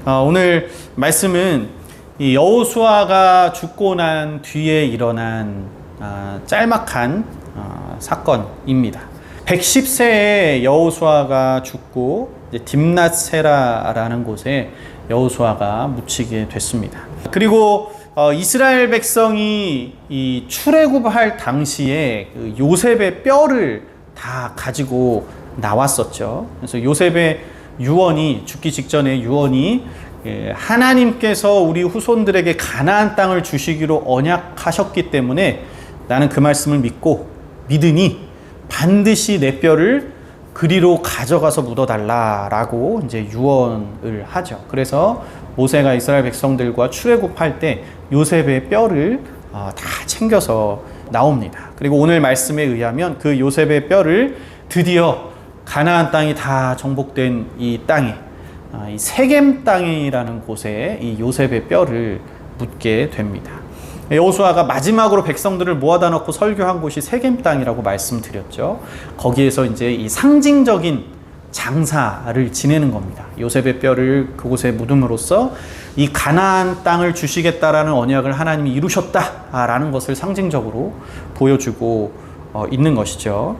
오늘 말씀은 이 여호수아가 죽고 난 뒤에 일어난 짤막한 사건입니다. 110세에 여호수아가 죽고 딥낫세라라는 곳에 여호수아가 묻히게 됐습니다. 그리고 이스라엘 백성이 이 출애굽할 당시에 그 요셉의 뼈를 다 가지고 나왔었죠. 그래서 요셉의 유언이, 죽기 직전에 유언이 하나님께서 우리 후손들에게 가나안 땅을 주시기로 언약하셨기 때문에 나는 그 말씀을 믿으니 반드시 내 뼈를 그리로 가져가서 묻어달라라고 이제 유언을 하죠. 그래서 모세가 이스라엘 백성들과 출애굽할 때 요셉의 뼈를 다 챙겨서 나옵니다. 그리고 오늘 말씀에 의하면 그 요셉의 뼈를 드디어 가나안 땅이 다 정복된 이 땅에, 이 세겜 땅이라는 곳에 이 요셉의 뼈를 묻게 됩니다. 여호수아가 마지막으로 백성들을 모아다 놓고 설교한 곳이 세겜 땅이라고 말씀드렸죠. 거기에서 이제 이 상징적인 장사를 지내는 겁니다. 요셉의 뼈를 그곳에 묻음으로써 이 가나안 땅을 주시겠다라는 언약을 하나님이 이루셨다라는 것을 상징적으로 보여주고 있는 것이죠.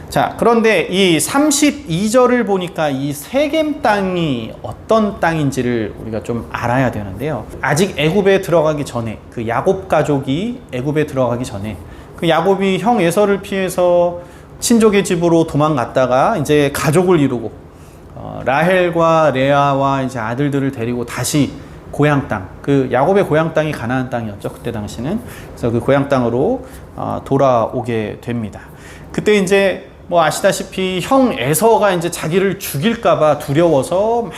자, 그런데 이 32절을 보니까 이 세겜 땅이 어떤 땅인지를 우리가 좀 알아야 되는데요. 아직 애굽에 들어가기 전에, 그 야곱 가족이 애굽에 들어가기 전에 그 야곱이 형 에서를 피해서 친족의 집으로 도망갔다가 이제 가족을 이루고 라헬과 레아와 이제 아들들을 데리고 다시 고향 땅, 그 야곱의 고향 땅이 가나안 땅이었죠. 그때 당시는. 그래서 그 고향 땅으로 돌아오게 됩니다. 그때 이제 뭐 아시다시피 형 에서가 이제 자기를 죽일까봐 두려워서 막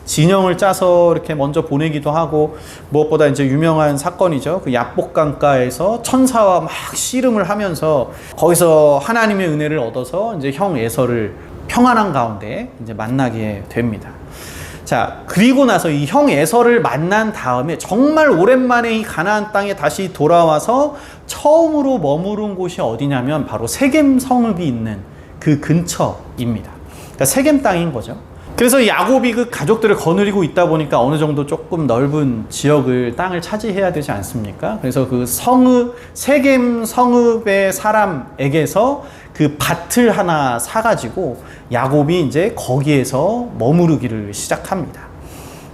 진영을 짜서 이렇게 먼저 보내기도 하고, 무엇보다 이제 유명한 사건이죠. 그 야복강가에서 천사와 막 씨름을 하면서 거기서 하나님의 은혜를 얻어서 이제 형 에서를 평안한 가운데 이제 만나게 됩니다. 자, 그리고 나서 이 형 에서를 만난 다음에 정말 오랜만에 이 가나안 땅에 다시 돌아와서 처음으로 머무른 곳이 어디냐면 바로 세겜 성읍이 있는 그 근처입니다. 그러니까 세겜 땅인 거죠. 그래서 야곱이 그 가족들을 거느리고 있다 보니까 어느 정도 조금 넓은 지역을, 땅을 차지해야 되지 않습니까? 그래서 그 세겜 성읍의 사람에게서 그 밭을 하나 사가지고 야곱이 이제 거기에서 머무르기를 시작합니다.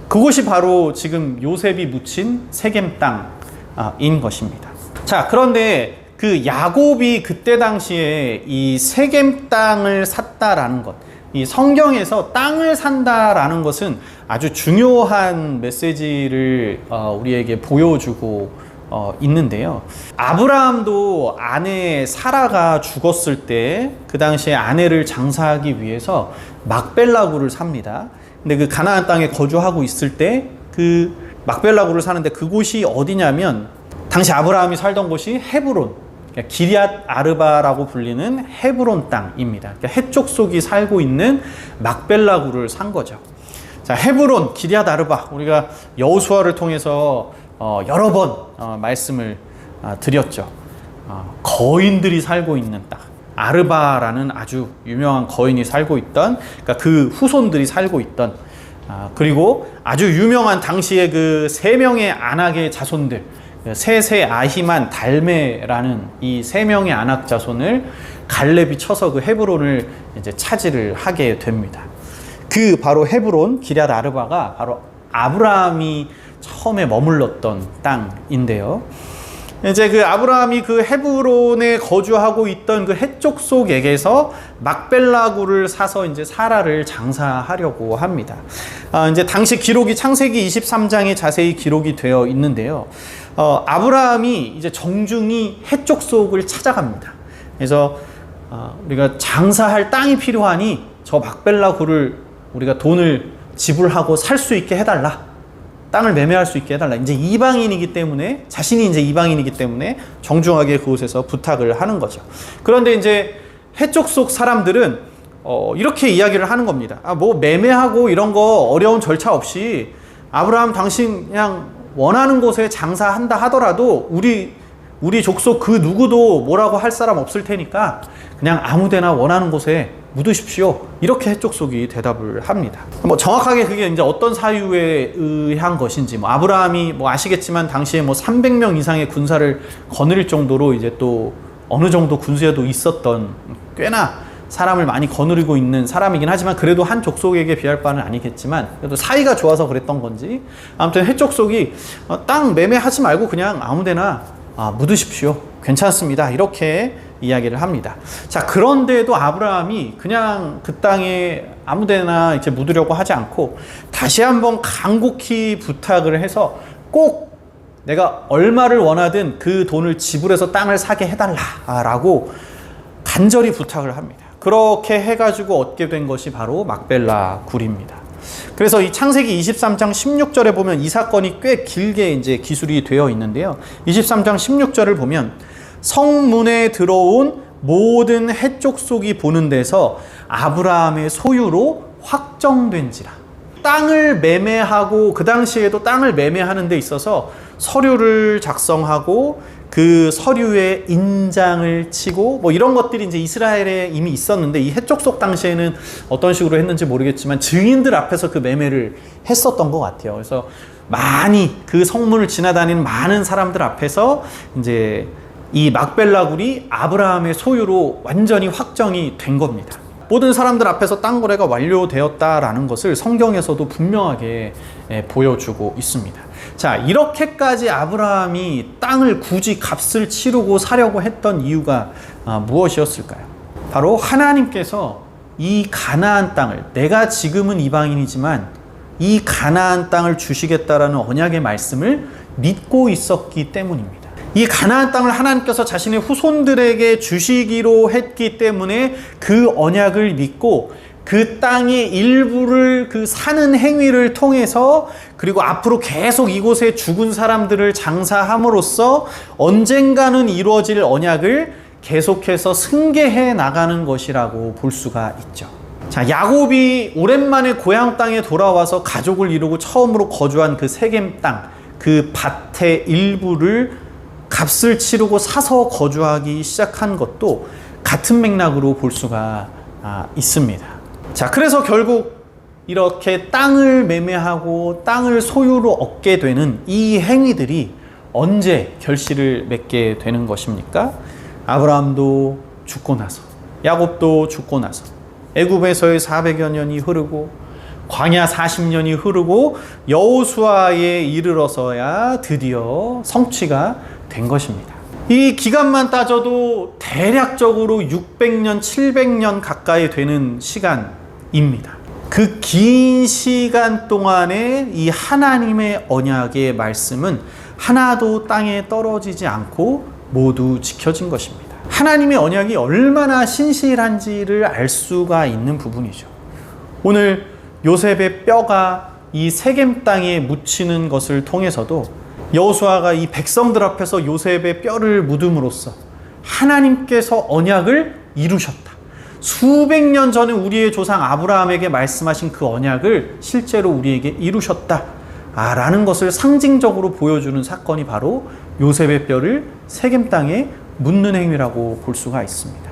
그곳이 바로 지금 요셉이 묻힌 세겜 땅인 것입니다. 자, 그런데 그 야곱이 그때 당시에 이 세겜 땅을 샀다라는 것, 이 성경에서 땅을 산다라는 것은 아주 중요한 메시지를 우리에게 보여주고 있는데요. 아브라함도 아내 사라가 죽었을 때 그 당시에 아내를 장사하기 위해서 막벨라구를 삽니다. 근데 그 가나안 땅에 거주하고 있을 때 그 막벨라구를 사는데 그곳이 어디냐면 당시 아브라함이 살던 곳이 헤브론, 그러니까 기럇 아르바라고 불리는 헤브론 땅입니다. 그러니까 해족속이 살고 있는 막벨라구를 산 거죠. 자, 헤브론, 기럇 아르바, 우리가 여호수아를 통해서 여러 번 말씀을 드렸죠. 거인들이 살고 있는 땅, 아르바라는 아주 유명한 거인이 살고 있던, 그러니까 그 후손들이 살고 있던, 그리고 아주 유명한 당시에 그 세 명의 안악의 자손들, 세세, 아히만, 달메라는 이 세 명의 안악 자손을 갈렙이 쳐서 그 헤브론을 이제 차지를 하게 됩니다. 그 바로 헤브론, 기럇 아르바가 바로 아브라함이 처음에 머물렀던 땅인데요. 이제 그 아브라함이 그 헤브론에 거주하고 있던 그 해족속에게서 막벨라구를 사서 이제 사라를 장사하려고 합니다. 이제 당시 기록이 창세기 23장에 자세히 기록이 되어 있는데요. 아브라함이 이제 정중히 해족속을 찾아갑니다. 그래서 우리가 장사할 땅이 필요하니 저 막벨라구를 우리가 돈을 지불하고 살 수 있게 해달라. 땅을 매매할 수 있게 해달라. 이제 이방인이기 때문에, 자신이 이제 이방인이기 때문에 정중하게 그곳에서 부탁을 하는 거죠. 그런데 이제 해족 속 사람들은 이렇게 이야기를 하는 겁니다. 뭐 매매하고 이런 거 어려운 절차 없이 아브라함 당신 그냥 원하는 곳에 장사한다 하더라도 우리 족속 그 누구도 뭐라고 할 사람 없을 테니까 그냥 아무데나 원하는 곳에 묻으십시오. 이렇게 해족속이 대답을 합니다. 뭐 정확하게 그게 이제 어떤 사유에 의한 것인지, 뭐 아브라함이 뭐 아시겠지만 당시에 뭐 300명 이상의 군사를 거느릴 정도로 이제 또 어느 정도 군수에도 있었던 꽤나 사람을 많이 거느리고 있는 사람이긴 하지만 그래도 한 족속에게 비할 바는 아니겠지만 그래도 사이가 좋아서 그랬던 건지 아무튼 해족속이 땅 매매하지 말고 그냥 아무데나 묻으십시오. 괜찮습니다. 이렇게 이야기를 합니다. 자, 그런데도 아브라함이 그냥 그 땅에 아무데나 이제 묻으려고 하지 않고 다시 한번 간곡히 부탁을 해서 꼭 내가 얼마를 원하든 그 돈을 지불해서 땅을 사게 해달라라고 간절히 부탁을 합니다. 그렇게 해가지고 얻게 된 것이 바로 막벨라 굴입니다. 그래서 이 창세기 23장 16절에 보면 이 사건이 꽤 길게 이제 기술이 되어 있는데요. 23장 16절을 보면 성문에 들어온 모든 해족속이 보는 데서 아브라함의 소유로 확정된지라. 땅을 매매하고 그 당시에도 땅을 매매하는 데 있어서 서류를 작성하고 그 서류에 인장을 치고 뭐 이런 것들이 이제 이스라엘에 이미 있었는데 이 해족속 당시에는 어떤 식으로 했는지 모르겠지만 증인들 앞에서 그 매매를 했었던 것 같아요. 그래서 많이 그 성문을 지나다니는 많은 사람들 앞에서 이제 이 막벨라 굴이 아브라함의 소유로 완전히 확정이 된 겁니다. 모든 사람들 앞에서 땅 거래가 완료되었다라는 것을 성경에서도 분명하게 보여주고 있습니다. 자, 이렇게까지 아브라함이 땅을 굳이 값을 치르고 사려고 했던 이유가 무엇이었을까요? 바로 하나님께서 이 가나안 땅을, 내가 지금은 이방인이지만 이 가나안 땅을 주시겠다라는 언약의 말씀을 믿고 있었기 때문입니다. 이 가나안 땅을 하나님께서 자신의 후손들에게 주시기로 했기 때문에 그 언약을 믿고 그 땅의 일부를 그 사는 행위를 통해서 그리고 앞으로 계속 이곳에 죽은 사람들을 장사함으로써 언젠가는 이루어질 언약을 계속해서 승계해 나가는 것이라고 볼 수가 있죠. 자, 야곱이 오랜만에 고향 땅에 돌아와서 가족을 이루고 처음으로 거주한 그 세겜 땅, 그 밭의 일부를 값을 치르고 사서 거주하기 시작한 것도 같은 맥락으로 볼 수가 있습니다. 자, 그래서 결국 이렇게 땅을 매매하고 땅을 소유로 얻게 되는 이 행위들이 언제 결실을 맺게 되는 것입니까? 아브라함도 죽고 나서, 야곱도 죽고 나서, 애굽에서의 400여 년이 흐르고 광야 40년이 흐르고 여호수아에 이르러서야 드디어 성취가 된 것입니다. 이 기간만 따져도 대략적으로 600년, 700년 가까이 되는 시간입니다. 그 긴 시간 동안에 이 하나님의 언약의 말씀은 하나도 땅에 떨어지지 않고 모두 지켜진 것입니다. 하나님의 언약이 얼마나 신실한지를 알 수가 있는 부분이죠. 오늘 요셉의 뼈가 이 세겜 땅에 묻히는 것을 통해서도 여호수아가 이 백성들 앞에서 요셉의 뼈를 묻음으로써 하나님께서 언약을 이루셨다. 수백 년 전에 우리의 조상 아브라함에게 말씀하신 그 언약을 실제로 우리에게 이루셨다. 라는 것을 상징적으로 보여주는 사건이 바로 요셉의 뼈를 세겜 땅에 묻는 행위라고 볼 수가 있습니다.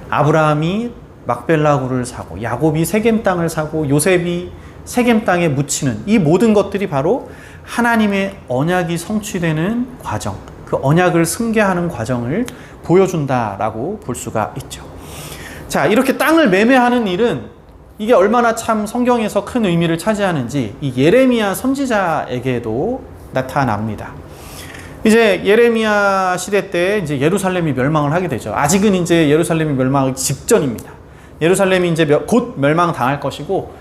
아브라함이 막벨라 굴을 사고 야곱이 세겜 땅을 사고 요셉이 세겜 땅에 묻히는 이 모든 것들이 바로 하나님의 언약이 성취되는 과정, 그 언약을 승계하는 과정을 보여준다라고 볼 수가 있죠. 자, 이렇게 땅을 매매하는 일은 이게 얼마나 참 성경에서 큰 의미를 차지하는지 이 예레미야 선지자에게도 나타납니다. 이제 예레미야 시대 때 이제 예루살렘이 멸망을 하게 되죠. 아직은 이제 예루살렘이 멸망하기 직전입니다. 예루살렘이 이제 곧 멸망당할 것이고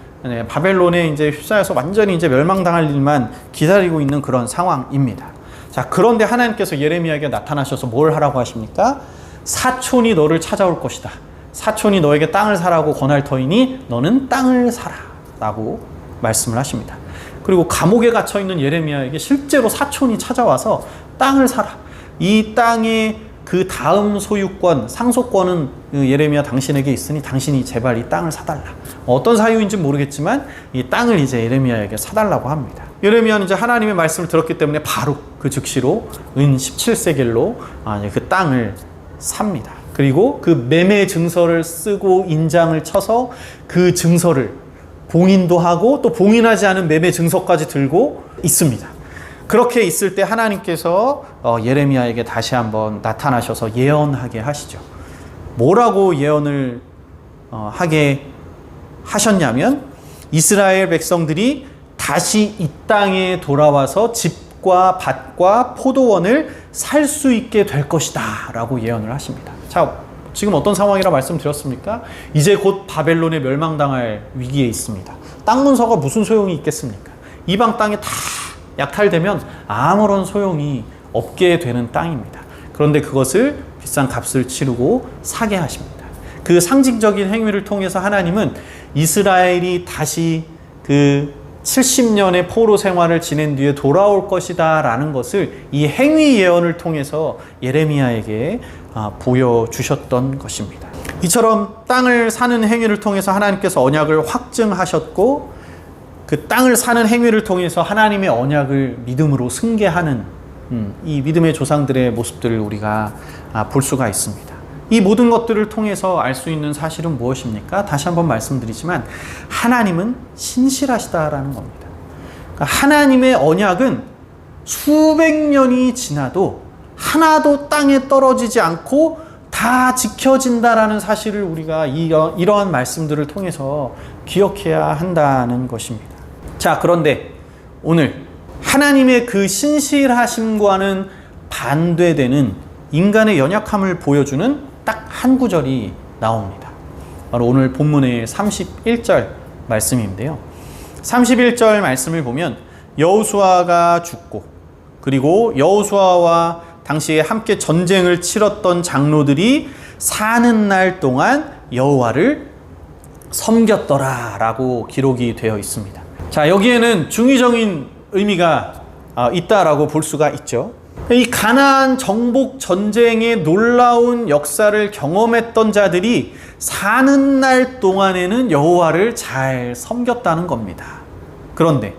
바벨론에 이제 휩싸여서 완전히 이제 멸망당할 일만 기다리고 있는 그런 상황입니다. 자, 그런데 하나님께서 예레미야에게 나타나셔서 뭘 하라고 하십니까? 사촌이 너를 찾아올 것이다. 사촌이 너에게 땅을 사라고 권할 터이니 너는 땅을 사라 라고 말씀을 하십니다. 그리고 감옥에 갇혀 있는 예레미야에게 실제로 사촌이 찾아와서 땅을 사라. 이 땅의 그 다음 소유권, 상속권은 예레미야 당신에게 있으니 당신이 제발 이 땅을 사달라. 어떤 사유인지 모르겠지만 이 땅을 이제 예레미야에게 사달라고 합니다. 예레미야는 이제 하나님의 말씀을 들었기 때문에 바로 그 즉시로 은 17세겔로 그 땅을 삽니다. 그리고 그 매매 증서를 쓰고 인장을 쳐서 그 증서를 봉인도 하고 또 봉인하지 않은 매매 증서까지 들고 있습니다. 그렇게 있을 때 하나님께서 예레미야에게 다시 한번 나타나셔서 예언하게 하시죠. 뭐라고 예언을 하게 하셨냐면 이스라엘 백성들이 다시 이 땅에 돌아와서 집과 밭과 포도원을 살 수 있게 될 것이다 라고 예언을 하십니다. 자, 지금 어떤 상황이라 말씀드렸습니까? 이제 곧 바벨론에 멸망당할 위기에 있습니다. 땅 문서가 무슨 소용이 있겠습니까? 이방 땅에 다 약탈되면 아무런 소용이 없게 되는 땅입니다. 그런데 그것을 비싼 값을 치르고 사게 하십니다. 그 상징적인 행위를 통해서 하나님은 이스라엘이 다시 그 70년의 포로 생활을 지낸 뒤에 돌아올 것이다 라는 것을 이 행위 예언을 통해서 예레미야에게 보여주셨던 것입니다. 이처럼 땅을 사는 행위를 통해서 하나님께서 언약을 확증하셨고 그 땅을 사는 행위를 통해서 하나님의 언약을 믿음으로 승계하는 이 믿음의 조상들의 모습들을 우리가 볼 수가 있습니다. 이 모든 것들을 통해서 알 수 있는 사실은 무엇입니까? 다시 한번 말씀드리지만 하나님은 신실하시다라는 겁니다. 그러니까 하나님의 언약은 수백 년이 지나도 하나도 땅에 떨어지지 않고 다 지켜진다라는 사실을 우리가 이러한 말씀들을 통해서 기억해야 한다는 것입니다. 자, 그런데 오늘 하나님의 그 신실하심과는 반대되는 인간의 연약함을 보여주는 딱 한 구절이 나옵니다. 바로 오늘 본문의 31절 말씀인데요. 31절 말씀을 보면 여호수아가 죽고 그리고 여호수아와 당시에 함께 전쟁을 치렀던 장로들이 사는 날 동안 여호와를 섬겼더라 라고 기록이 되어 있습니다. 자, 여기에는 중의적인 의미가 있다라고 볼 수가 있죠. 이 가나안 정복 전쟁의 놀라운 역사를 경험했던 자들이 사는 날 동안에는 여호와를 잘 섬겼다는 겁니다. 그런데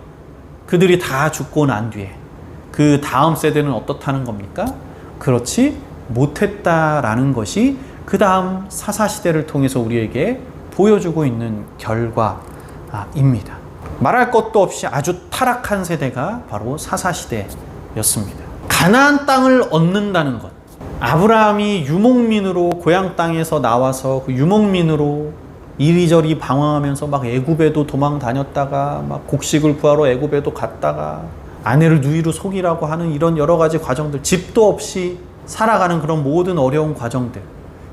그들이 다 죽고 난 뒤에 그 다음 세대는 어떻다는 겁니까? 그렇지 못했다라는 것이 그 다음 사사시대를 통해서 우리에게 보여주고 있는 결과입니다. 말할 것도 없이 아주 타락한 세대가 바로 사사시대였습니다. 가나안 땅을 얻는다는 것, 아브라함이 유목민으로 고향 땅에서 나와서 그 유목민으로 이리저리 방황하면서 막 애굽에도 도망 다녔다가 막 곡식을 구하러 애굽에도 갔다가 아내를 누이로 속이라고 하는 이런 여러 가지 과정들, 집도 없이 살아가는 그런 모든 어려운 과정들,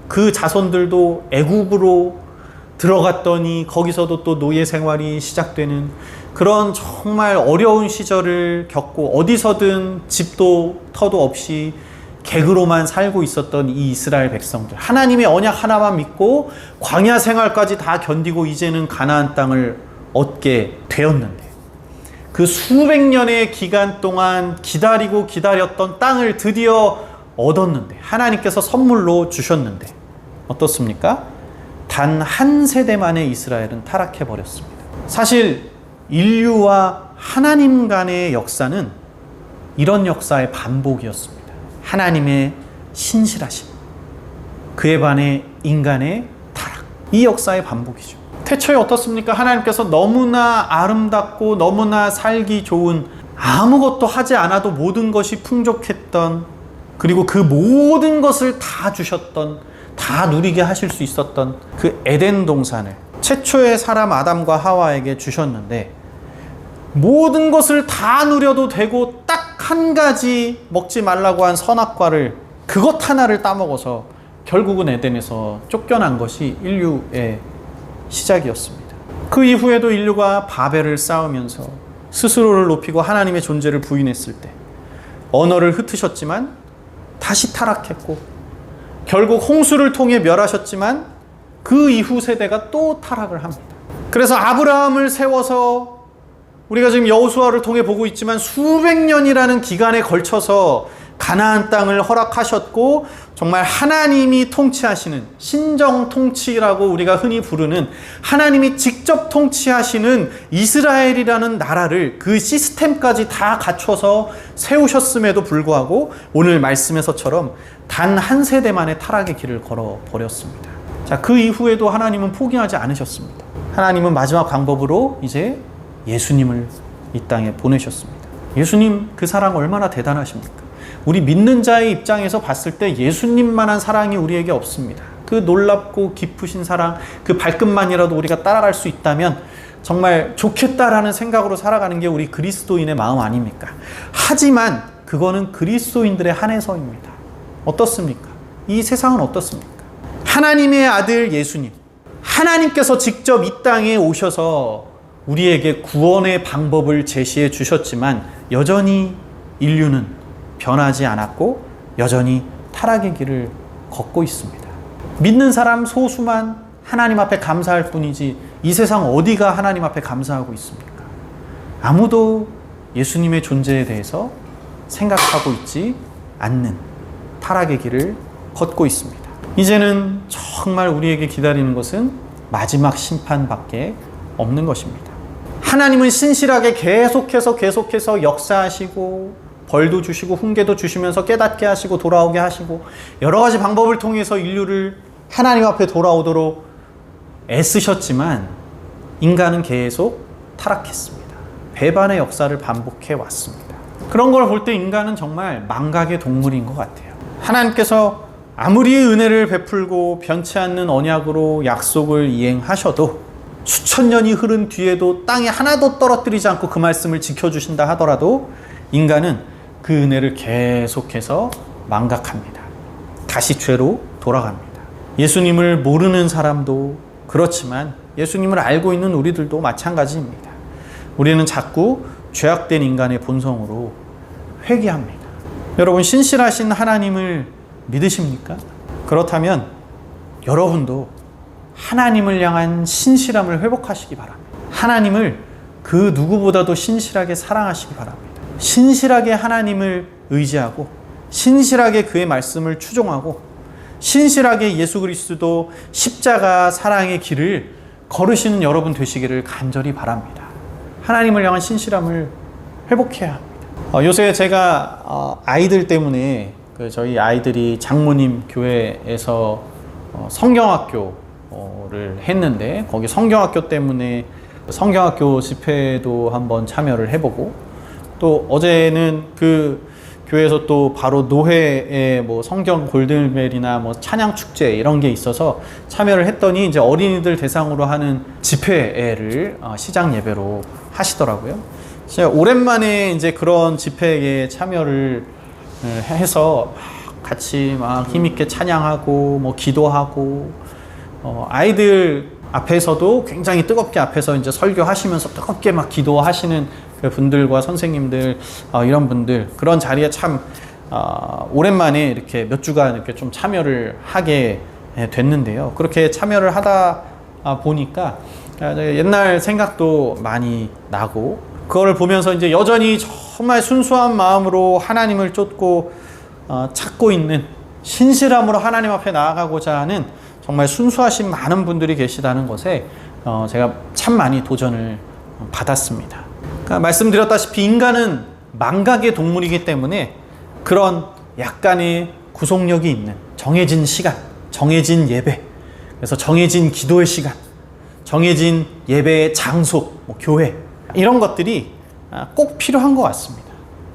그 자손들도 애굽으로 들어갔더니 거기서도 또 노예 생활이 시작되는 그런 정말 어려운 시절을 겪고 어디서든 집도 터도 없이 객으로만 살고 있었던 이 이스라엘 백성들, 하나님의 언약 하나만 믿고 광야 생활까지 다 견디고 이제는 가나안 땅을 얻게 되었는데 그 수백 년의 기간 동안 기다리고 기다렸던 땅을 드디어 얻었는데 하나님께서 선물로 주셨는데 어떻습니까? 단 한 세대 만에 이스라엘은 타락해버렸습니다. 사실 인류와 하나님 간의 역사는 이런 역사의 반복이었습니다. 하나님의 신실하심, 그에 반해 인간의 타락, 이 역사의 반복이죠. 태초에 어떻습니까? 하나님께서 너무나 아름답고 너무나 살기 좋은, 아무것도 하지 않아도 모든 것이 풍족했던, 그리고 그 모든 것을 다 주셨던, 다 누리게 하실 수 있었던 그 에덴 동산을 최초의 사람 아담과 하와에게 주셨는데 모든 것을 다 누려도 되고 딱 한 가지 먹지 말라고 한 선악과를, 그것 하나를 따먹어서 결국은 에덴에서 쫓겨난 것이 인류의 시작이었습니다. 그 이후에도 인류가 바벨을 쌓으면서 스스로를 높이고 하나님의 존재를 부인했을 때 언어를 흩으셨지만 다시 타락했고 결국 홍수를 통해 멸하셨지만 그 이후 세대가 또 타락을 합니다. 그래서 아브라함을 세워서 우리가 지금 여호수아를 통해 보고 있지만 수백 년이라는 기간에 걸쳐서 가나안 땅을 허락하셨고 정말 하나님이 통치하시는 신정 통치라고 우리가 흔히 부르는 하나님이 직접 통치하시는 이스라엘이라는 나라를 그 시스템까지 다 갖춰서 세우셨음에도 불구하고 오늘 말씀에서처럼 단 한 세대 만에 타락의 길을 걸어 버렸습니다. 자, 그 이후에도 하나님은 포기하지 않으셨습니다. 하나님은 마지막 방법으로 이제 예수님을 이 땅에 보내셨습니다. 예수님 그 사랑 얼마나 대단하십니까? 우리 믿는 자의 입장에서 봤을 때 예수님만한 사랑이 우리에게 없습니다. 그 놀랍고 깊으신 사랑, 그 발끝만이라도 우리가 따라갈 수 있다면 정말 좋겠다라는 생각으로 살아가는 게 우리 그리스도인의 마음 아닙니까? 하지만 그거는 그리스도인들의 한해서입니다. 어떻습니까? 이 세상은 어떻습니까? 하나님의 아들 예수님, 하나님께서 직접 이 땅에 오셔서 우리에게 구원의 방법을 제시해 주셨지만 여전히 인류는 변하지 않았고 여전히 타락의 길을 걷고 있습니다. 믿는 사람 소수만 하나님 앞에 감사할 뿐이지 이 세상 어디가 하나님 앞에 감사하고 있습니까? 아무도 예수님의 존재에 대해서 생각하고 있지 않는 타락의 길을 걷고 있습니다. 이제는 정말 우리에게 기다리는 것은 마지막 심판밖에 없는 것입니다. 하나님은 신실하게 계속해서 역사하시고 벌도 주시고 훈계도 주시면서 깨닫게 하시고 돌아오게 하시고 여러 가지 방법을 통해서 인류를 하나님 앞에 돌아오도록 애쓰셨지만 인간은 계속 타락했습니다. 배반의 역사를 반복해 왔습니다. 그런 걸 볼 때 인간은 정말 망각의 동물인 것 같아요. 하나님께서 아무리 은혜를 베풀고 변치 않는 언약으로 약속을 이행하셔도 수천 년이 흐른 뒤에도 땅에 하나도 떨어뜨리지 않고 그 말씀을 지켜주신다 하더라도 인간은 그 은혜를 계속해서 망각합니다. 다시 죄로 돌아갑니다. 예수님을 모르는 사람도 그렇지만 예수님을 알고 있는 우리들도 마찬가지입니다. 우리는 자꾸 죄악된 인간의 본성으로 회개합니다. 여러분, 신실하신 하나님을 믿으십니까? 그렇다면 여러분도 하나님을 향한 신실함을 회복하시기 바랍니다. 하나님을 그 누구보다도 신실하게 사랑하시기 바랍니다. 신실하게 하나님을 의지하고 신실하게 그의 말씀을 추종하고 신실하게 예수 그리스도 십자가 사랑의 길을 걸으시는 여러분 되시기를 간절히 바랍니다. 하나님을 향한 신실함을 회복해야 합니다. 요새 제가 아이들 때문에 저희 아이들이 장모님 교회에서 성경학교를 했는데 거기 성경학교 때문에 성경학교 집회도 한번 참여를 해보고 또 어제는 그 교회에서 또 바로 노회에 뭐 성경 골든벨이나 뭐 찬양 축제 이런 게 있어서 참여를 했더니 이제 어린이들 대상으로 하는 집회를 시작 예배로 하시더라고요. 제가 오랜만에 이제 그런 집회에 참여를 해서 같이 막 힘있게 찬양하고 뭐 기도하고 아이들 앞에서도 굉장히 뜨겁게 앞에서 이제 설교하시면서 뜨겁게 막 기도하시는 그 분들과 선생님들 이런 분들 그런 자리에 참 오랜만에 이렇게 몇 주간 이렇게 좀 참여를 하게 됐는데요. 그렇게 참여를 하다 보니까 옛날 생각도 많이 나고 그거를 보면서 이제 여전히 정말 순수한 마음으로 하나님을 쫓고 찾고 있는 신실함으로 하나님 앞에 나아가고자 하는 정말 순수하신 많은 분들이 계시다는 것에 제가 참 많이 도전을 받았습니다. 그러니까 말씀드렸다시피 인간은 망각의 동물이기 때문에 그런 약간의 구속력이 있는 정해진 시간, 정해진 예배, 그래서 정해진 기도의 시간, 정해진 예배의 장소, 뭐 교회 이런 것들이 꼭 필요한 것 같습니다.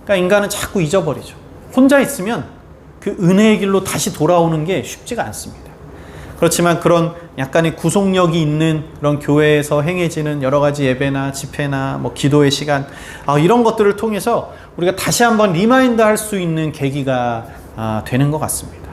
그러니까 인간은 자꾸 잊어버리죠. 혼자 있으면 그 은혜의 길로 다시 돌아오는 게 쉽지가 않습니다. 그렇지만 그런 약간의 구속력이 있는 그런 교회에서 행해지는 여러 가지 예배나 집회나 뭐 기도의 시간 이런 것들을 통해서 우리가 다시 한번 리마인드 할 수 있는 계기가 되는 것 같습니다.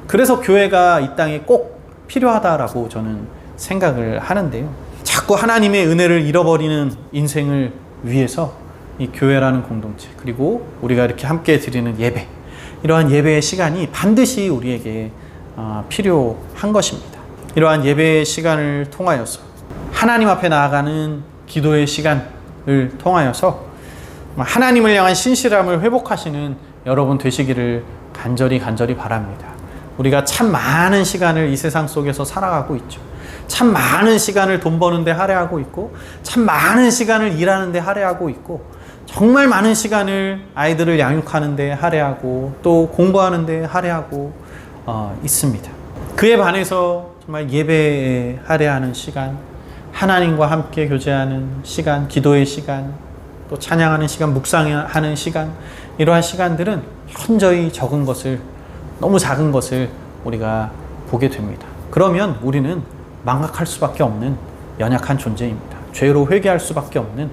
그래서 교회가 이 땅에 꼭 필요하다라고 저는 생각을 하는데요. 자꾸 하나님의 은혜를 잃어버리는 인생을 위해서 이 교회라는 공동체 그리고 우리가 이렇게 함께 드리는 예배 이러한 예배의 시간이 반드시 우리에게 필요한 것입니다. 이러한 예배의 시간을 통하여서 하나님 앞에 나아가는 기도의 시간을 통하여서 하나님을 향한 신실함을 회복하시는 여러분 되시기를 간절히 바랍니다. 우리가 참 많은 시간을 이 세상 속에서 살아가고 있죠. 참 많은 시간을 돈 버는데 할애하고 있고, 참 많은 시간을 일하는데 할애하고 있고, 정말 많은 시간을 아이들을 양육하는데 할애하고, 또 공부하는데 할애하고 있습니다. 그에 반해서 정말 예배에 할애하는 시간, 하나님과 함께 교제하는 시간, 기도의 시간, 또 찬양하는 시간, 묵상하는 시간, 이러한 시간들은 현저히 적은 것을, 너무 작은 것을 우리가 보게 됩니다. 그러면 우리는 망각할 수밖에 없는 연약한 존재입니다. 죄로 회개할 수밖에 없는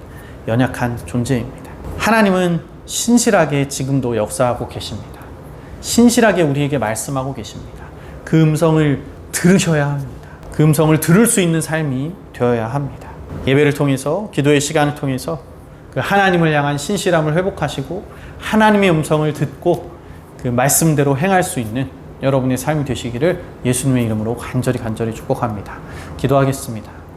연약한 존재입니다. 하나님은 신실하게 지금도 역사하고 계십니다. 신실하게 우리에게 말씀하고 계십니다. 그 음성을 들으셔야 합니다. 그 음성을 들을 수 있는 삶이 되어야 합니다. 예배를 통해서, 기도의 시간을 통해서 그 하나님을 향한 신실함을 회복하시고 하나님의 음성을 듣고 그 말씀대로 행할 수 있는 여러분의 삶이 되시기를 예수님의 이름으로 간절히 축복합니다. 기도하겠습니다.